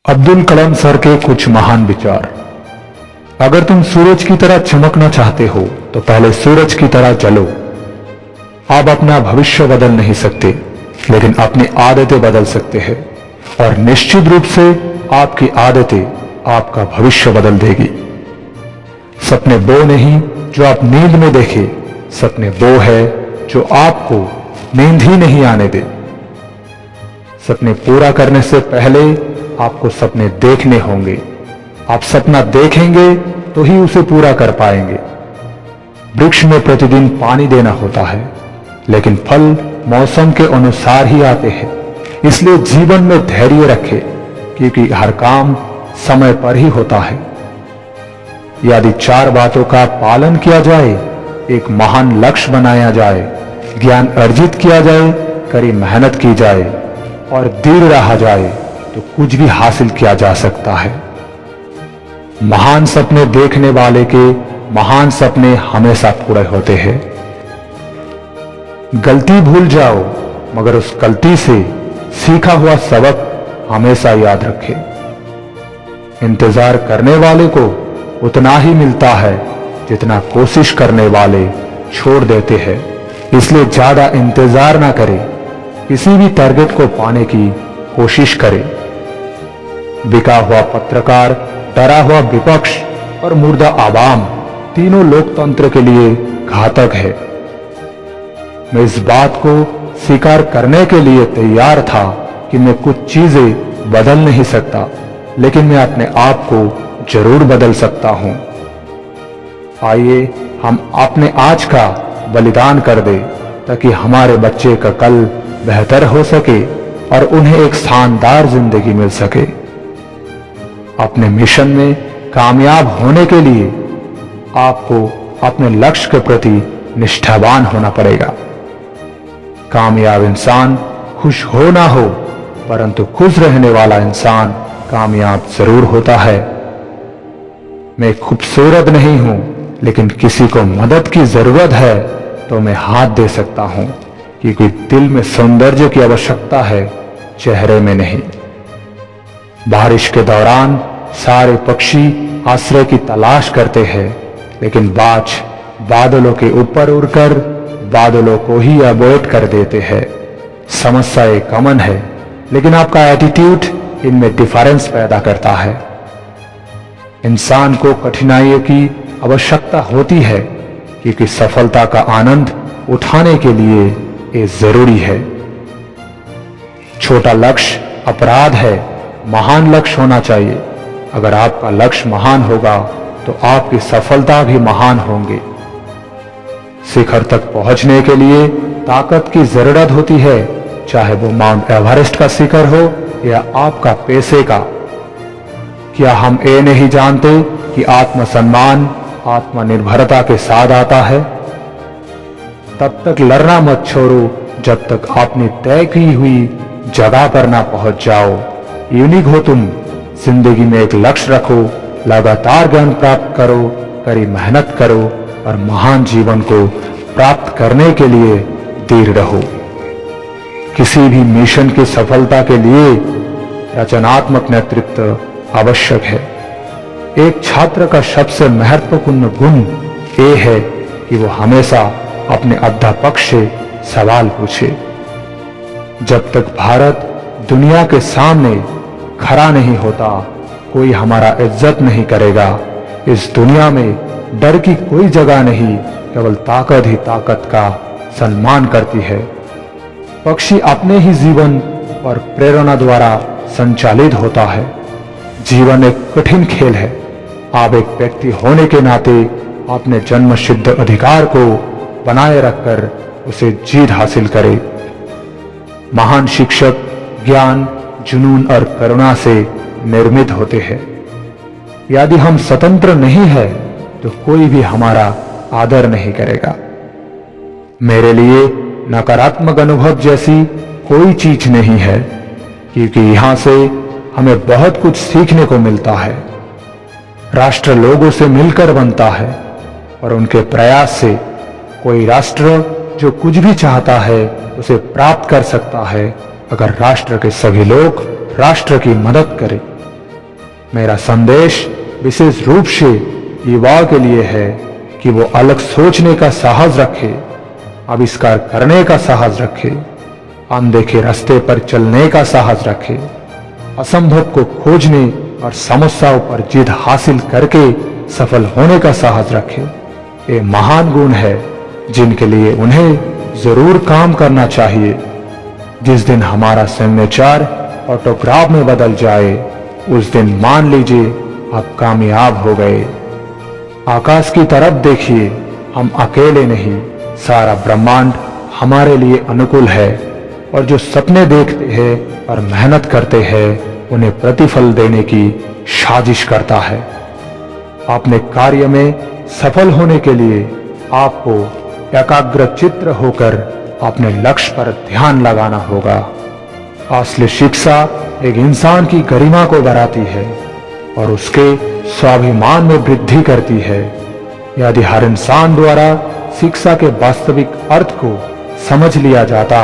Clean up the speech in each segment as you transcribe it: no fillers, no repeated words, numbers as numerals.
Abdul Kalam sir के कुछ महान विचार। अगर तुम सूरज की तरह चमकना चाहते हो तो पहले सूरज की तरह जलो। आप अपना भविष्य बदल नहीं सकते, लेकिन अपनी आदतें बदल सकते हैं, और निश्चित रूप से आपकी आदतें आपका भविष्य बदल देगी। सपने वो नहीं जो आप नींद में देखे, सपने वो है जो आपको नींद ही नहीं आने दे। सपने पूरा करने से पहले आपको सपने देखने होंगे। आप सपना देखेंगे तो ही उसे पूरा कर पाएंगे। वृक्ष में प्रतिदिन पानी देना होता है, लेकिन फल मौसम के अनुसार ही आते हैं। इसलिए जीवन में धैर्य रखें, क्योंकि हर काम समय पर ही होता है। यदि 4 बातों का पालन किया जाए, एक महान लक्ष्य बनाया जाए, ज्ञान अर्जित किया जाए, कड़ी मेहनत की जाए और दृढ़ रहा जाए, तो कुछ भी हासिल किया जा सकता है। महान सपने देखने वाले के महान सपने हमेशा पूरे होते हैं। गलती भूल जाओ, मगर उस गलती से सीखा हुआ सबक हमेशा याद रखें। इंतजार करने वाले को उतना ही मिलता है जितना कोशिश करने वाले छोड़ देते हैं। इसलिए ज्यादा इंतजार ना करें, किसी भी टारगेट को पाने की कोशिश करें। बिका हुआ पत्रकार, डरा हुआ विपक्ष और मुर्दा आवाम तीनों लोकतंत्र के लिए घातक है। मैं इस बात को स्वीकार करने के लिए तैयार था कि मैं कुछ चीजें बदल नहीं सकता, लेकिन मैं अपने आप को जरूर बदल सकता हूं। आइए हम अपने आज का बलिदान कर दें, ताकि हमारे बच्चे का कल बेहतर हो सके और उन्हें एक शानदार जिंदगी मिल सके। अपने मिशन में कामयाब होने के लिए आपको अपने लक्ष्य के प्रति निष्ठावान होना पड़ेगा। कामयाब इंसान खुश हो ना हो, परंतु खुश रहने वाला इंसान कामयाब जरूर होता है। मैं खूबसूरत नहीं हूं, लेकिन किसी को मदद की जरूरत है तो मैं हाथ दे सकता हूं, क्योंकि दिल में सौंदर्य की आवश्यकता है, चेहरे में नहीं। बारिश के दौरान सारे पक्षी आश्रय की तलाश करते हैं, लेकिन बाज बादलों के ऊपर उड़कर बादलों को ही अवॉइड कर देते हैं। समस्या एक कॉमन है, लेकिन आपका एटीट्यूड इनमें डिफरेंस पैदा करता है। इंसान को कठिनाइयों की आवश्यकता होती है, क्योंकि सफलता का आनंद उठाने के लिए ये जरूरी है। छोटा लक्ष्य अपराध है, महान लक्ष्य होना चाहिए। अगर आपका लक्ष्य महान होगा तो आपकी सफलता भी महान होंगे। शिखर तक पहुंचने के लिए ताकत की जरूरत होती है, चाहे वो माउंट एवरेस्ट का शिखर हो या आपका पैसे का। क्या हम ये नहीं जानते कि आत्मसम्मान आत्मनिर्भरता के साथ आता है? तब तक लड़ना मत छोड़ो जब तक अपनी तय की हुई जगह पर ना पहुंच जाओ। यूनिक हो तुम। जिंदगी में एक लक्ष्य रखो, लगातार ज्ञान प्राप्त करो, कड़ी मेहनत करो और महान जीवन को प्राप्त करने के लिए दृढ़ रहो। किसी भी मिशन की सफलता के लिए रचनात्मक नेतृत्व आवश्यक है। एक छात्र का सबसे महत्वपूर्ण गुण ये है कि वो हमेशा अपने अध्यापक से सवाल पूछे। जब तक भारत दुनिया के सामने खड़ा नहीं होता, कोई हमारा इज्जत नहीं करेगा। इस दुनिया में डर की कोई जगह नहीं, केवल ताकत ही ताकत का सम्मान करती है। पक्षी अपने ही जीवन और प्रेरणा द्वारा संचालित होता है। जीवन एक कठिन खेल है। आप एक व्यक्ति होने के नाते अपने जन्म सिद्ध अधिकार को बनाए रखकर उसे जीत हासिल करें। महान शिक्षक ज्ञान, जुनून और करुणा से निर्मित होते हैं। यदि हम स्वतंत्र नहीं है तो कोई भी हमारा आदर नहीं करेगा। मेरे लिए नकारात्मक अनुभव जैसी कोई चीज नहीं है, क्योंकि यहां से हमें बहुत कुछ सीखने को मिलता है। राष्ट्र लोगों से मिलकर बनता है और उनके प्रयास से कोई राष्ट्र जो कुछ भी चाहता है उसे प्राप्त कर सकता है, अगर राष्ट्र के सभी लोग राष्ट्र की मदद करें। मेरा संदेश विशेष रूप से युवाओं के लिए है कि वो अलग सोचने का साहस रखे, आविष्कार करने का साहस रखे, अनदेखे रास्ते पर चलने का साहस रखे, असंभव को खोजने और समस्याओं पर जीत हासिल करके सफल होने का साहस रखे। ये महान गुण है जिनके लिए उन्हें जरूर काम करना चाहिए। जिस दिन हमारा सिग्नेचर ऑटोग्राफ में बदल जाए, उस दिन मान लीजिए आप कामयाब हो गए। आकाश की तरफ देखिए, हम अकेले नहीं, सारा ब्रह्मांड हमारे लिए अनुकूल है। और जो सपने देखते हैं और मेहनत करते हैं, उन्हें प्रतिफल देने की साजिश करता है। अपने कार्य में सफल होने के लिए आपको एकाग्रचित्त होकर अपने लक्ष्य पर ध्यान लगाना होगा। असली शिक्षा एक इंसान की गरिमा को बढ़ाती है और उसके स्वाभिमान में वृद्धि करती है। यदि हर इंसान द्वारा शिक्षा के वास्तविक अर्थ को समझ लिया जाता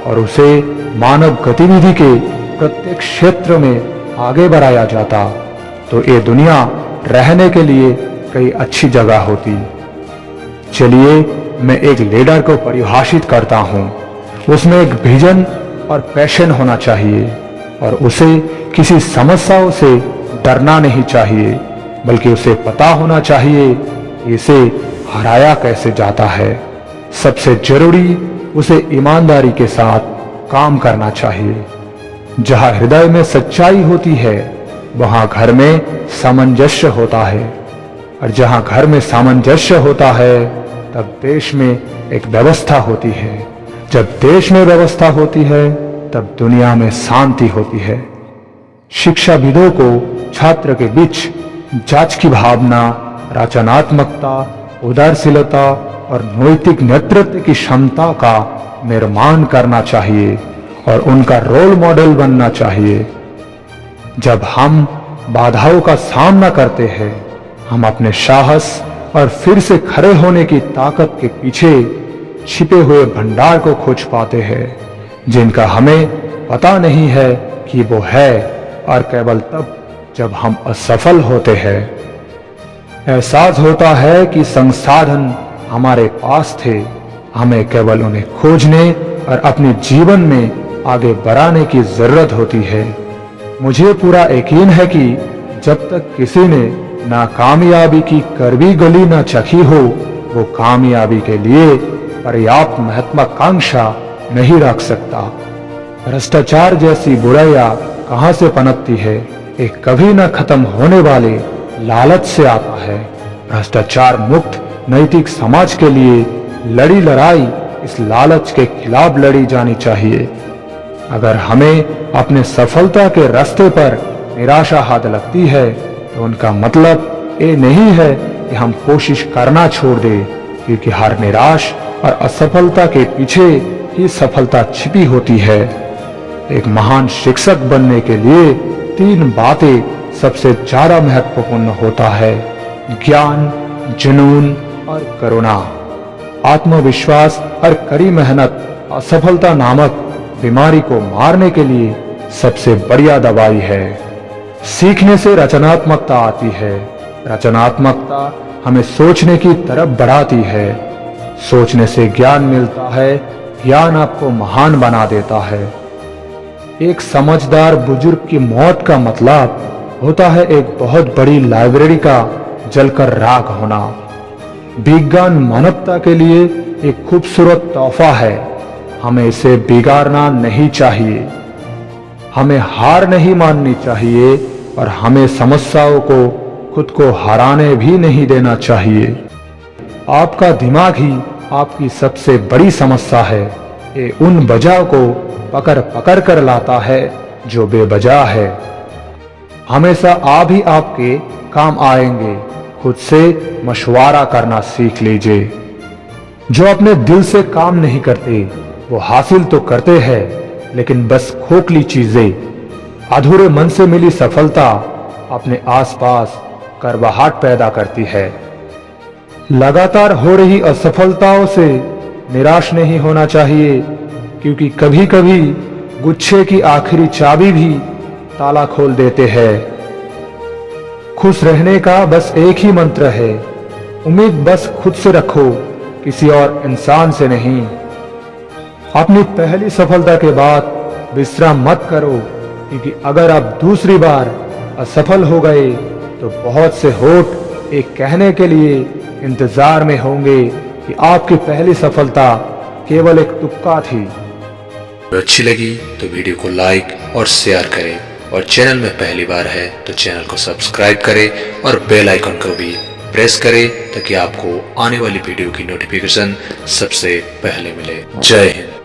और उसे मानव गतिविधि के प्रत्येक क्षेत्र में आगे बढ़ाया जाता, तो ये दुनिया रहने के लिए कई अच्छी जगह होती। चलिए मैं एक लीडर को परिभाषित करता हूँ। उसमें एक विजन और पैशन होना चाहिए और उसे किसी समस्याओं से डरना नहीं चाहिए, बल्कि उसे पता होना चाहिए इसे हराया कैसे जाता है। सबसे जरूरी उसे ईमानदारी के साथ काम करना चाहिए। जहाँ हृदय में सच्चाई होती है, वहाँ घर में सामंजस्य होता है, और जहाँ घर में सामंजस्य होता है, तब देश में एक व्यवस्था होती है। जब देश में व्यवस्था होती है, तब दुनिया में शांति होती है। शिक्षाविदों को छात्र के बीच जांच की भावना, रचनात्मकता, उदारशीलता और नैतिक नेतृत्व की क्षमता का निर्माण करना चाहिए और उनका रोल मॉडल बनना चाहिए। जब हम बाधाओं का सामना करते हैं, हम अपने साहस और फिर से खड़े होने की ताकत के पीछे छिपे हुए भंडार को खोज पाते हैं, जिनका हमें पता नहीं है कि वो है, और केवल तब जब हम असफल होते हैं एहसास होता है कि संसाधन हमारे पास थे, हमें केवल उन्हें खोजने और अपने जीवन में आगे बढ़ाने की जरूरत होती है। मुझे पूरा यकीन है कि जब तक किसी ने नाकामयाबी की कड़वी गली न चखी हो, वो कामयाबी के लिए पर्याप्त महत्वाकांक्षा नहीं रख सकता। भ्रष्टाचार जैसी बुराइयां कहां से पनपती है? एक कभी न खत्म होने वाले लालच से आता है। भ्रष्टाचार मुक्त नैतिक समाज के लिए लड़ी लड़ाई इस लालच के खिलाफ लड़ी जानी चाहिए। अगर हमें अपने सफलता के रास्ते पर निराशा हाथ लगती है, तो उनका मतलब ये नहीं है कि हम कोशिश करना छोड़ दें, क्योंकि हर निराश और असफलता के पीछे ही सफलता छिपी होती है। एक महान शिक्षक बनने के लिए 3 बातें सबसे ज्यादा महत्वपूर्ण होता है: ज्ञान, जुनून और करुणा। आत्मविश्वास और कड़ी मेहनत असफलता नामक बीमारी को मारने के लिए सबसे बढ़िया दवाई है। सीखने से रचनात्मकता आती है। रचनात्मकता हमें सोचने की तरफ बढ़ाती है। सोचने से ज्ञान मिलता है। ज्ञान आपको महान बना देता है। एक समझदार बुजुर्ग की मौत का मतलब होता है एक बहुत बड़ी लाइब्रेरी का जलकर राख होना। विज्ञान मानवता के लिए एक खूबसूरत तोहफा है। हमें इसे बिगाड़ना नहीं चाहिए। हमें हार नहीं माननी चाहिए और हमें समस्याओं को खुद को हराने भी नहीं देना चाहिए। आपका दिमाग ही आपकी सबसे बड़ी समस्या है। ये उन वजह को पकड़ पकड़ कर लाता है जो बेवजह है। हमेशा आप ही आपके काम आएंगे। खुद से मशवरा करना सीख लीजिए। जो अपने दिल से काम नहीं करते, वो हासिल तो करते हैं, लेकिन बस खोखली चीजें। अधूरे मन से मिली सफलता अपने आसपास करवाहट पैदा करती है। लगातार हो रही असफलताओं से निराश नहीं होना चाहिए, क्योंकि कभी कभी गुच्छे की आखिरी चाबी भी ताला खोल देते हैं। खुश रहने का बस एक ही मंत्र है, उम्मीद बस खुद से रखो, किसी और इंसान से नहीं। अपनी पहली सफलता के बाद विश्राम मत करो, क्योंकि अगर आप दूसरी बार असफल हो गए तो बहुत से होठ एक कहने के लिए इंतजार में होंगे कि आपकी पहली सफलता केवल एक तुक्का थी। अच्छी लगी तो वीडियो को लाइक और शेयर करें, और चैनल में पहली बार है तो चैनल को सब्सक्राइब करें और बेल आइकन को भी प्रेस करें, ताकि आपको आने वाली वीडियो की नोटिफिकेशन सबसे पहले मिले। जय हिंद।